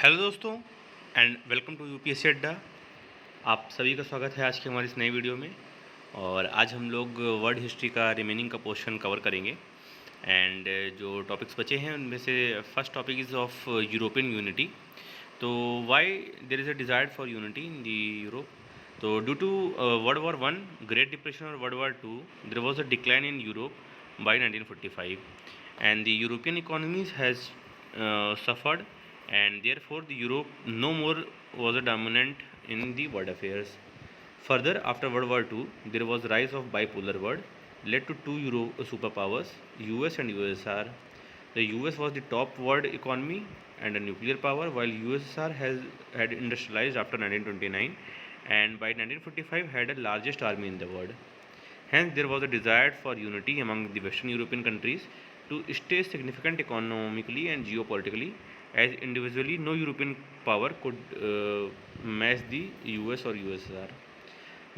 Hello दोस्तों and welcome to UPSC अड्डा। आप सभी का स्वागत है आज की हमारी इस नई वीडियो में। और आज हम लोग वर्ल्ड हिस्ट्री का रिमेनिंग का पोर्शन कवर करेंगे। एंड जो टॉपिक्स बचे हैं उनमें से first topic is of European unity. तो why there is a desire for unity in the Europe. तो due to world war one, great depression और world war two, there was a decline in Europe by 1945 and the European economies has suffered, and therefore the Europe no more was a dominant in the world affairs. Further, after World War II, there was rise of bipolar world, led to two Euro superpowers, US and USSR. The US was the top world economy and a nuclear power, while USSR had industrialized after 1929, and by 1945 had the largest army in the world. Hence, there was a desire for unity among the Western European countries to stay significant economically and geopolitically, as individually no European power could match the US or USSR.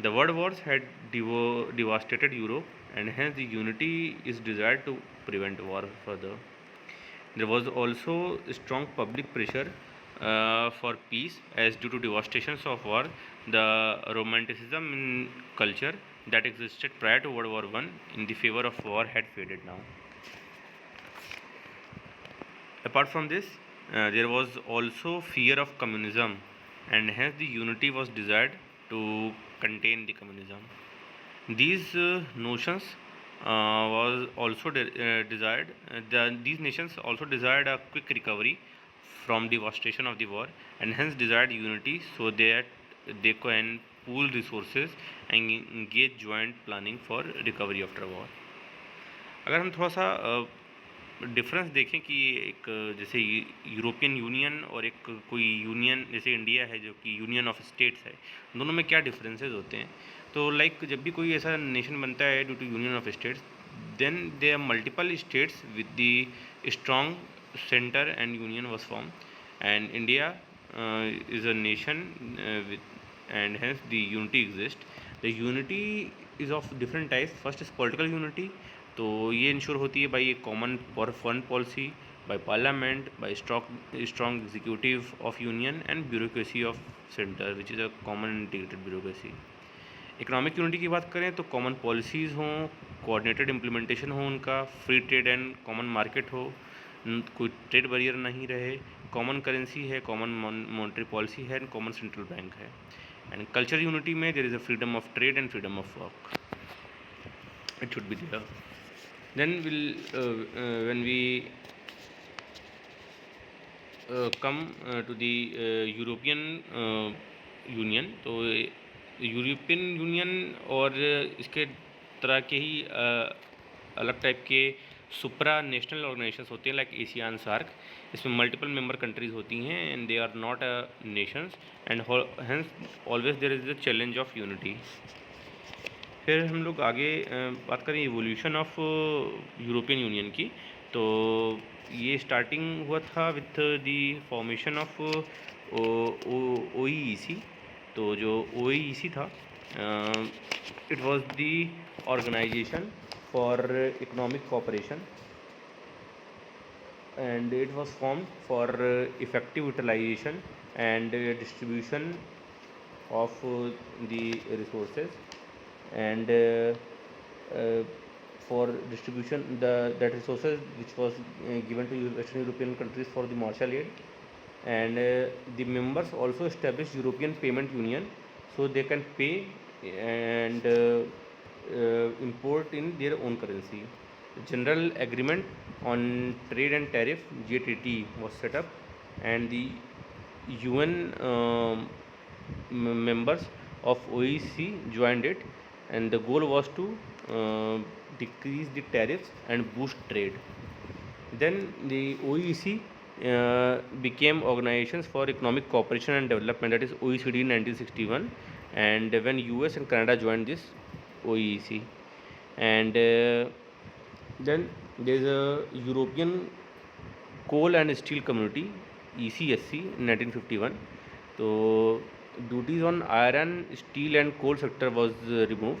The world wars had devastated Europe, and hence the unity is desired to prevent war further. There was also strong public pressure for peace, as due to devastations of war, the romanticism in culture that existed prior to World War I in the favor of war had faded now. Apart from this, there was also fear of communism, and hence the unity was desired to contain the communism. These notions was also desired. These nations also desired a quick recovery from the devastation of the war, and hence desired unity so that they can pool resources and engage joint planning for recovery after war. अगर हम थोड़ा सा difference देखें कि एक जैसे European union और एक कोई यूनियन जैसे इंडिया है जो कि यूनियन ऑफ स्टेट्स है, दोनों में क्या डिफरेंसेस होते हैं। तो लाइक जब भी कोई ऐसा नेशन बनता है due to union of states, then they are multiple states with the strong centre and union was form, and India is a nation with and hence the unity exist. The unity is of different types. First is political unity, तो ये ensure होती है by a common foreign policy, by parliament, by strong executive of union and bureaucracy of centre which is a common integrated bureaucracy. Economic unity की बात करें तो common policies हों, coordinated implementation हो उनका, free trade and common market हो, कोई trade barrier नहीं रहे, कॉमन करेंसी है, कॉमन मॉनेटरी पॉलिसी है एंड कॉमन सेंट्रल बैंक है। एंड कल्चर यूनिटी में there is a freedom of trade and freedom of work, it should be there. Then when we come to the European union, तो European union और इसके तरह के ही अलग type के सुप्रा national organisations होते हैं लाइक एशियान सार्क। इसमें मल्टीपल मेंबर कंट्रीज होती हैं and they are not a nations, and hence always there is the challenge of unity. फिर हम लोग आगे बात करें इवोल्यूशन ऑफ यूरोपियन यूनियन की, तो ये स्टार्टिंग हुआ था with the formation of OEEC। तो जो OEEC था, it was the organisation for economic cooperation, and it was formed for effective utilization and distribution of the resources, and for distribution that resources which was given to Western European countries for the Marshall Aid, and the members also established European Payment Union so they can pay and import in their own currency. The General Agreement on Trade and Tariff (GATT) was set up, and the UN members of OEC joined it, and the goal was to decrease the tariffs and boost trade. Then the OEC became Organizations for Economic Cooperation and Development, that is OECD in 1961, and when US and Canada joined this OEC, and then there is a European Coal and Steel Community ECSC in 1951. तो duties on iron, steel and coal sector was removed,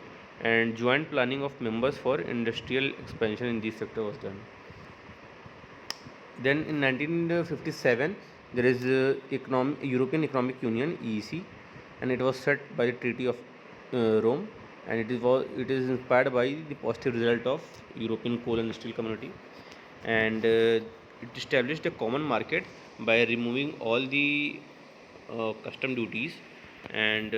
and joint planning of members for industrial expansion in this sector was done. Then in 1957 There is European Economic Union (EEC), and it was set by the Treaty of Rome, and it is inspired by the positive result of European Coal and Steel Community, and it established a common market by removing all the custom duties, and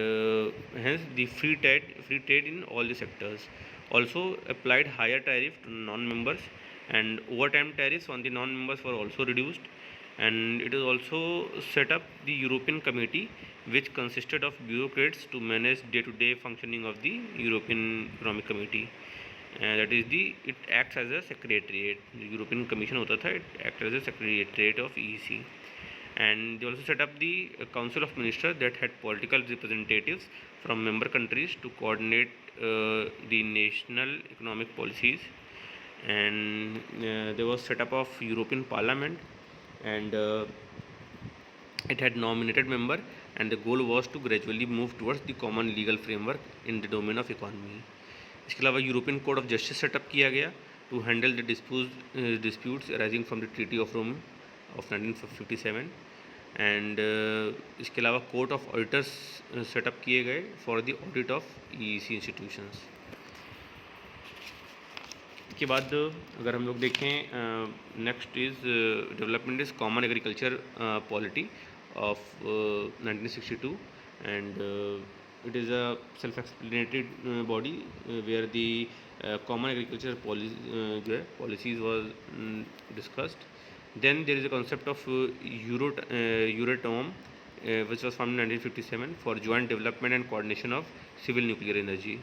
hence the free trade in all the sectors. Also applied higher tariff to non-members, and overtime tariffs on the non-members were also reduced. And it is also set up the European Committee, which consisted of bureaucrats to manage day-to-day functioning of the European Economic Committee. That is it acts as a secretariat. The European Commission होता था, it acts as a secretariat of EEC. And they also set up the Council of Ministers that had political representatives from member countries to coordinate the national economic policies. And there was set up of European Parliament, and it had nominated member, and the goal was to gradually move towards the common legal framework in the domain of economy. इसके अलावा European code of justice set up किया गया to handle the disputes arising from the treaty of Rome of 1957. And इसके अलावा court of auditors set up किए गए for the audit of EEC institutions. के बाद अगर हम लोग देखें, next is development is common agriculture polity of 1962, and it is a self-explanatory body where the common agriculture policies was discussed. Then there is a concept of Euratom, which was formed in 1957 for joint development and coordination of civil nuclear energy.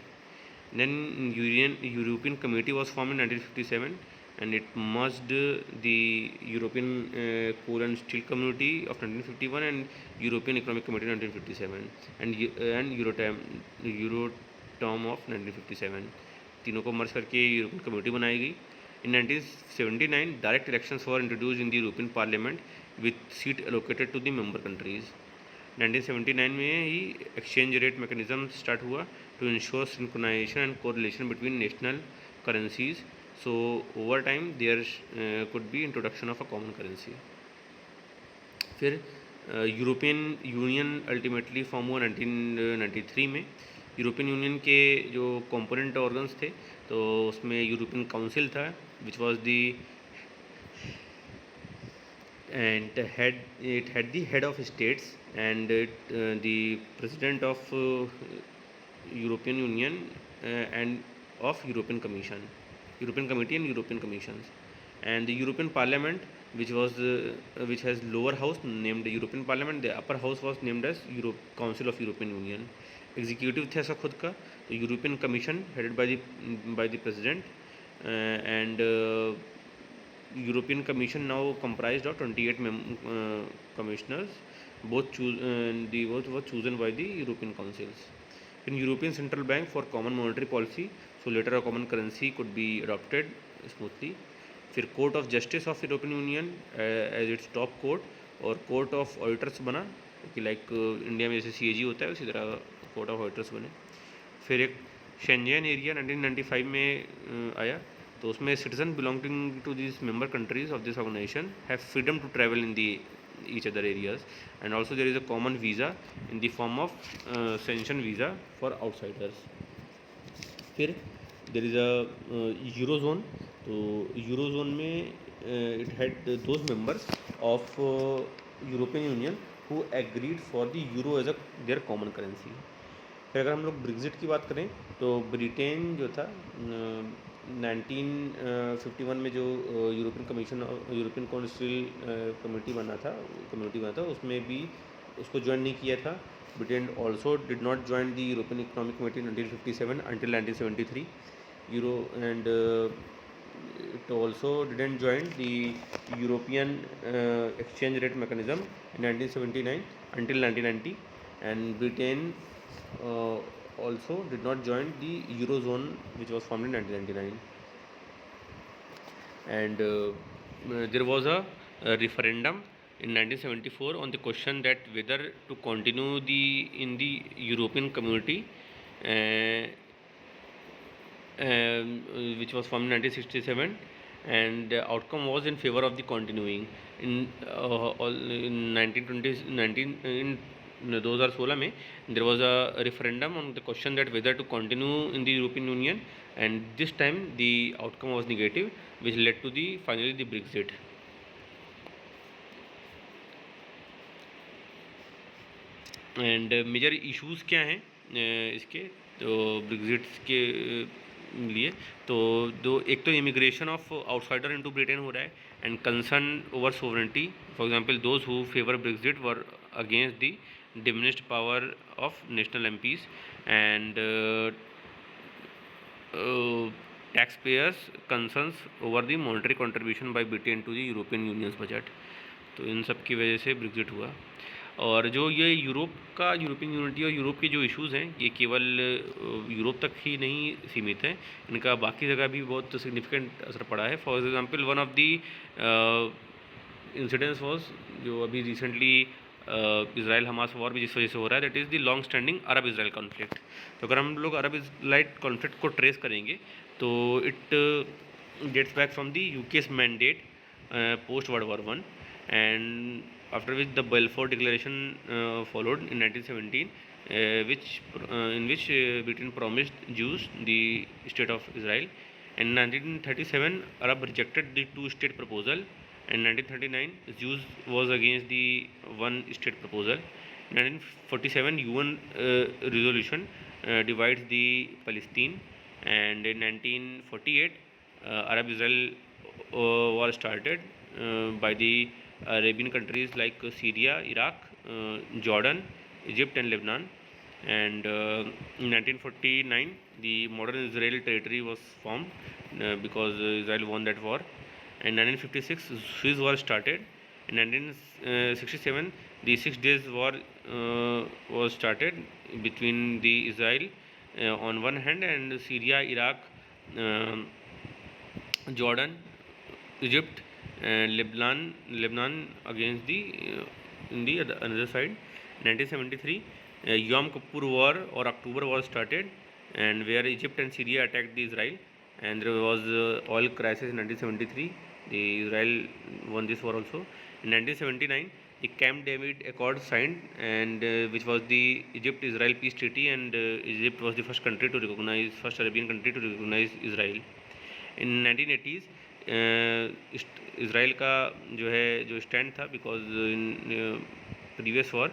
Then European Committee was formed in 1957, and it merged the European Coal and Steel Community of 1951 and European Economic Committee 1957, and Euratom of 1957. तीनों को मर्ज करके European community बनाई गई. In 1979, direct elections were introduced in the European Parliament with seat allocated to the member countries. 1979 में ही exchange rate mechanism start हुआ to ensure synchronisation and correlation between national currencies. So over time there could be introduction of a common currency. फिर European union ultimately form हुआ 1993 में. European union के जो component organs थे, तो उसमें European council था, which was the and it had the head of states, and the president of European Union and of European Committee and European Commissions, and the European Parliament, which has lower house named European Parliament. The upper house was named as Council of European Union. Executive थे ऐसा खुद का, तो European Commission headed by the president, and European Commission now comprised of 28 commissioners, both were chosen by the European councils. In European Central Bank for common monetary policy, so later a common currency could be adopted smoothly. फिर court of justice of European union as its top court, और court of auditors बना कि like India में जैसे CAG होता है उसी तरह कोर्ट ऑफ ऑडिटर्स बने. फिर एक शेंजेन एरिया 1995 में आया, तो उसमें citizen belonging to this member countries of this organisation have freedom to travel in the each other areas, and also there is a common visa in the form of Schengen visa for outsiders. फिर there is a eurozone. तो eurozone में it had those members of European union who agreed for the euro as a their common currency. फिर अगर हम लोग Brexit की बात करें, तो ब्रिटेन जो था 1951 में जो यूरोपियन काउंसिल कमेटी बना था, उसमें भी उसको ज्वाइन नहीं किया था. Britain also did not join the European economic committee 1957 until 1973 and it also didn't join the European exchange rate mechanism in 1979 until 1990, and Britain also did not join the Eurozone, which was formed in 1999. And there was a referendum in 1974 on the question that whether to continue in the European Community, which was formed in 1967, and the outcome was in favor of the continuing. In 1920 19 in 2016 में there was a referendum on the question that whether to continue in the European Union, and this time the outcome was negative, which led to the finally the Brexit. And major issues क्या हैं इसके, तो Brexit के लिए तो एक तो immigration of outsider into Britain हो रहा है, and concern over sovereignty. For example those who favour Brexit were against the diminished power of national MPs, and tax payers concerns over the monetary contribution by Britain to the European unions budget. तो इन सब की वजह से Brexit हुआ. और जो ये यूरोपियन यूनिटी और यूरोप के जो इश्यूज़ हैं, ये केवल यूरोप तक ही नहीं सीमित हैं, इनका बाकी जगह भी बहुत सिग्निफिकेंट असर पड़ा है. For example one of the incidents was जो अभी रिसेंटली इसराइल हमास वॉर भी जिस वजह से हो रहा है, that is the long standing Arab Israel conflict. तो अगर हम लोग अरब इसराइल कॉन्फ्लिक्ट को ट्रेस करेंगे तो it gets back from the UK's mandate post World War I, and after which the Balfour Declaration followed in 1917, in which Britain promised Jews the state of Israel. In 1937, Arab rejected the two-state proposal. In 1939, Jews was against the one-state proposal. In 1947, UN resolution divides the Palestine, and in 1948, Arab-Israel war started by the Arabian countries like Syria, Iraq, Jordan, Egypt and Lebanon. And in 1949 the modern Israel territory was formed because Israel won that war. In 1956 Suez war started. In 1967 the 6 days war was started between the Israel on one hand and Syria, Iraq, Jordan, Egypt and Lebanon against the in the another side. 1973 Yom Kippur War or October war started, and where Egypt and Syria attacked the Israel, and there was oil crisis in 1973. The Israel won this war also. In 1979 the Camp David Accord signed, and which was the Egypt-Israel peace treaty, and Egypt was the first Arabian country to recognize Israel. In 1980s Israel का जो stand था, because in previous war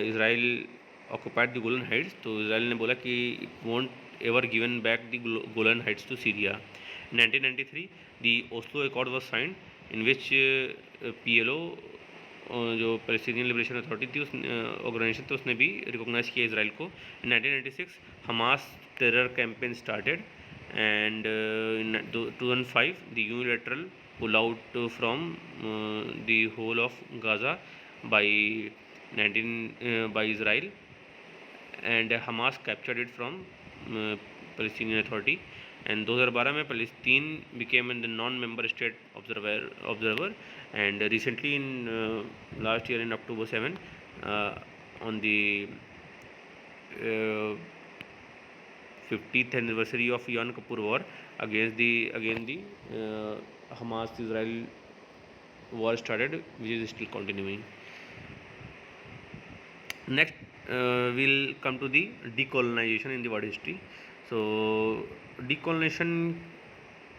Israel occupied the Golan Heights, तो Israel ने बोला कि it won't ever given back the Golan Heights to Syria. 1993 the Oslo accord was signed, in which PLO जो Palestinian liberation authority थी, उस organisation, तो उसने भी रिकॉग्नाइज किया इसराइल को. In 1996 Hamas terror campaign started, and in 2005 the unilateral pull out from the whole of Gaza by Israel, and Hamas captured it from Palestinian Authority. And 2012 में Palestine became a non-member state observer, and recently in last year in October 7 on the 50th anniversary of Yom Kippur War against the Hamas-Israel war started, which is still continuing. Next, we'll come to the decolonization in the world history. So, decolonization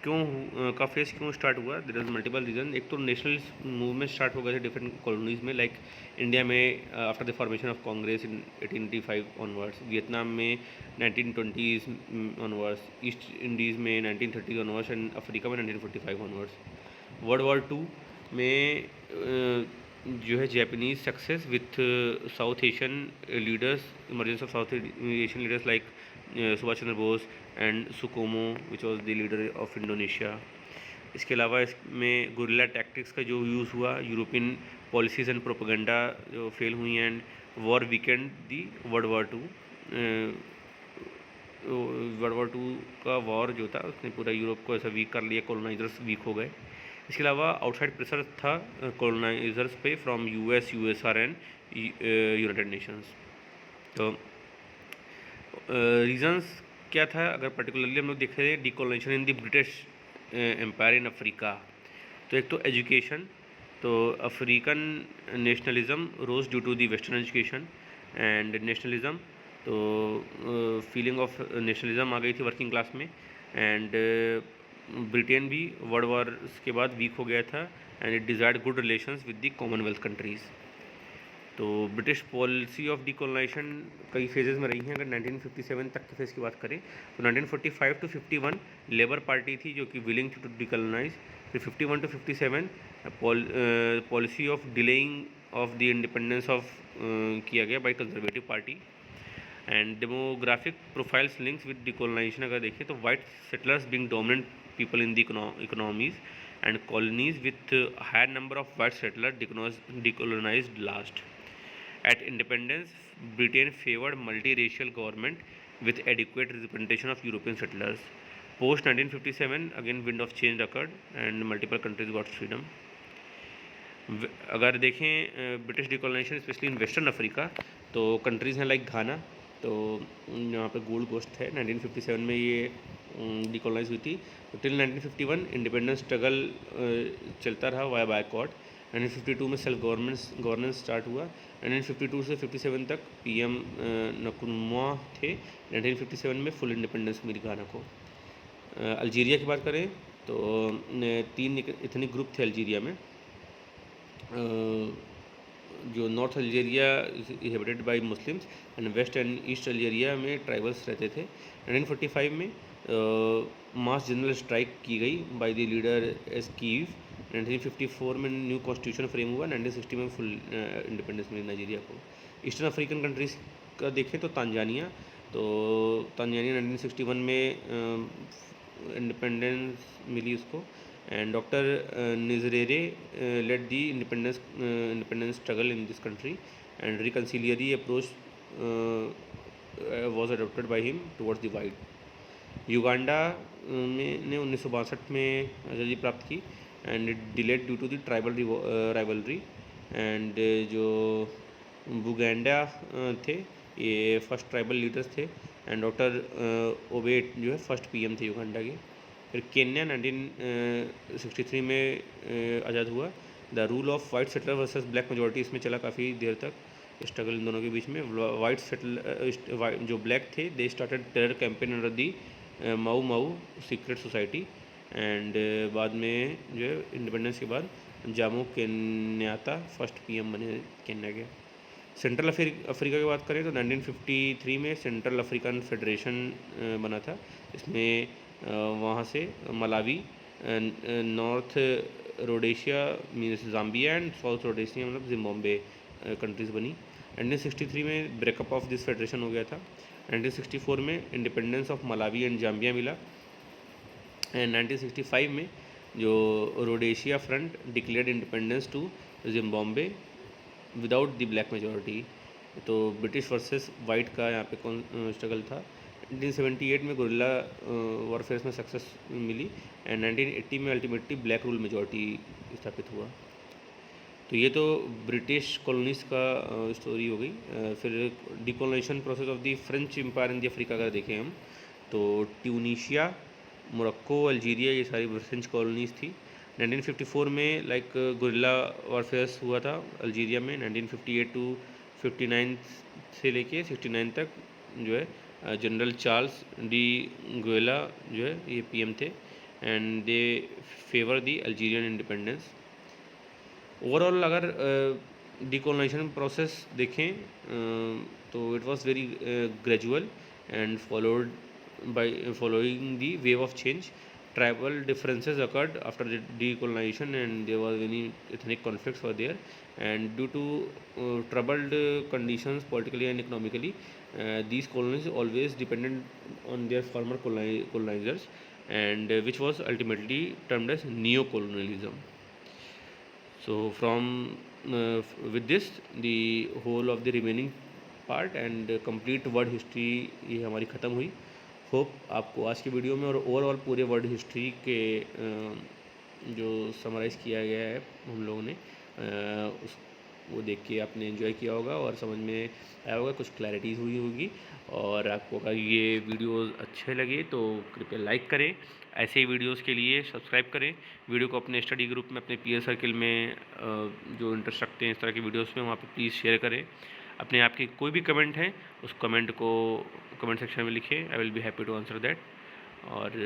का phase क्यों start हुआ? There is multiple reason. एक तो national movement start हो गए थे different colonies में, like India में after the formation of Congress in 1885 onwards, Vietnam में 1920s ऑनवर्ड्स, ईस्ट इंडीज़ में 1930 ऑनवर्ड्स, एंड अफ्रीका में 1945 ऑनवर्ड्स. वर्ल्ड वॉर 2 में जो है Japanese success with South Asian leaders, emergence of South Asian leaders like Subhash Chandra Bose and Sukarno which was the leader of Indonesia. इसके अलावा इसमें guerrilla tactics का जो यूज़ हुआ, यूरोपियन पॉलिसीज़ एंड प्रोपेगेंडा जो फेल हुई, and war weakened the world war 2. World war 2 का war जो था उसने पूरा यूरोप को ऐसा वीक कर लिया, कॉलोनाइजर्स वीक हो गए. इसके अलावा आउटसाइड प्रेशर था कॉलोनाइजर्स पे from US, USSR and United Nations. तो रीजंस क्या था? अगर पर्टिकुलरली हम लोग देखें decolonisation in the British empire in Africa. तो एक तो एजुकेशन, तो African nationalism rose due to the western education and nationalism, तो फीलिंग ऑफ नेशनलिज्म आ गई थी वर्किंग क्लास में। एंड ब्रिटेन भी वर्ल्ड वॉर के बाद वीक हो गया था and it desired good relations with the Commonwealth countries. तो ब्रिटिश पॉलिसी ऑफ डिकोलोनाइजेशन कई फेजेस में रही हैं। अगर 1957 तक के फेज़ की बात करें तो 1945 टू 51 लेबर पार्टी थी जो कि विलिंग टू डिकोलोनाइज। फिर 51 to 57 policy of delaying of the independence of किया गया by Conservative Party. And demographic profiles links with decolonisation अगर देखें तो white settlers being dominant people in the economies and colonies with higher number of white settler decolonised last. At independence, Britain favored multiracial government with adequate representation of European settlers. Post 1957, again wind of change occurred and multiple countries got freedom. अगर देखें British decolonisation specially in western Africa, तो countries हैं like घाना, तो यहाँ पे gold coast है। 1957 में ये डिकोलोनाइज हुई थी। तो टिल 1951 इंडिपेंडेंस स्ट्रगल चलता रहा वाया बायकॉट। 1952 में सेल्फ गवर्नेंस स्टार्ट हुआ। 1952 से 57 तक पीएम नक्रुमा थे। 1957 में फुल इंडिपेंडेंस मिली घाना को। अल्जीरिया की बात करें तो 3 इथनिक ग्रुप थे अल्जीरिया में। जो north Algeria inhabited by Muslims and west and east Algeria में ट्राइबल्स रहते थे। 1945 में मास जनरल स्ट्राइक की गई बाय द लीडर एस्कीव। 1954 में न्यू कॉन्स्टिट्यूशन फ्रेम हुआ। 1960 में फुल इंडिपेंडेंस मिली नाइजीरिया को। ईस्टर्न अफ्रीकन कंट्रीज़ का देखें तो तांजानिया 1961 में इंडिपेंडेंस मिली उसको। And doctor Nyerere led the independence struggle in this country and reconciliatory approach was adopted by him towards the white. Uganda ने 1962 में आज़ादी प्राप्त की and it delayed due to the tribal rivalry. And जो Buganda थे ये first tribal leaders थे and doctor Obote जो है फर्स्ट पीएम थे युगांडा के। फिर केन्या 1963 में आज़ाद हुआ। The rule of white settler versus black majority इसमें चला काफ़ी देर तक, स्ट्रगल इन दोनों के बीच में। वाइट सेटलर जो ब्लैक थे they started terror campaign under the माऊ माऊ सीक्रेट सोसाइटी। एंड बाद में जो है इंडिपेंडेंस के बाद जामो केन्याता फर्स्ट पीएम बने केन्या के। सेंट्रल अफ्रीका की बात करें तो 1953 में सेंट्रल अफ्रीकन फेडरेशन बना था। इसमें वहाँ से Malawi, north Rhodesia means Zambia and south Rhodesia मतलब जिम्बाब्वे कंट्रीज़ बनी। 1963 में ब्रेकअप ऑफ दिस फेडरेशन हो गया था। 1964 में independence of Malawi and Zambia मिला। एंड 1965 में जो Rhodesia front declared independence to Zimbabwe without the black majority. तो ब्रिटिश वर्सेस वाइट का यहाँ पे कौन स्ट्रगल था। 1978 में गुरिल्ला वॉरफेयर में सक्सेस मिली एंड 1980 में अल्टीमेटली ब्लैक रूल मेजॉरिटी स्थापित हुआ। तो ये तो ब्रिटिश कॉलोनीज का स्टोरी हो गई। फिर decolonisation process of the French empire in the Africa अगर देखें हम तो ट्यूनीशिया, मोरक्को, अल्जीरिया ये सारी फ्रेंच कॉलोनीज थी। 1954 में लाइक गुरिल्ला वॉरफेयर हुआ था अल्जीरिया में। 1958 टू 59 से लेके 69 तक जो है जनरल चार्ल्स डी गोयला जो है ये पीएम थे and they favour the Algerian independence. Overall अगर डिकोलोनाइजेशन प्रोसेस देखें तो it was very gradual and following the wave of change. Tribal differences occurred after the decolonization and there was many ethnic conflicts were there, and due to troubled conditions politically and economically, these colonies always depended on their former colonizers, and which was ultimately termed as neo-colonialism. So from with this the whole of the remaining part and complete word history ये हमारी ख़त्म हुई। Hope आपको आज की video में और overall पूरे वर्ड हिस्ट्री के जो समराइज़ किया गया है हम लोगों ने वो देख के आपने एंजॉय किया होगा और समझ में आया होगा, कुछ क्लैरिटी हुई होगी। और आपको अगर ये वीडियोज़ अच्छे लगे तो कृपया लाइक करें, ऐसे ही वीडियोज़ के लिए सब्सक्राइब करें। वीडियो को अपने स्टडी ग्रुप में, अपने पीयर सर्किल में जो इंटरेस्ट रखते हैं इस तरह की वीडियोज़ में, वहाँ पर प्लीज़ शेयर करें। अपने आपके कोई भी कमेंट है उस कमेंट को कमेंट सेक्शन में लिखिए, I will be happy to answer that. और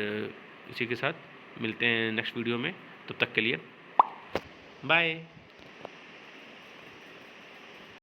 इसी के साथ मिलते हैं नेक्स्ट वीडियो में, तब तक के लिए बाय।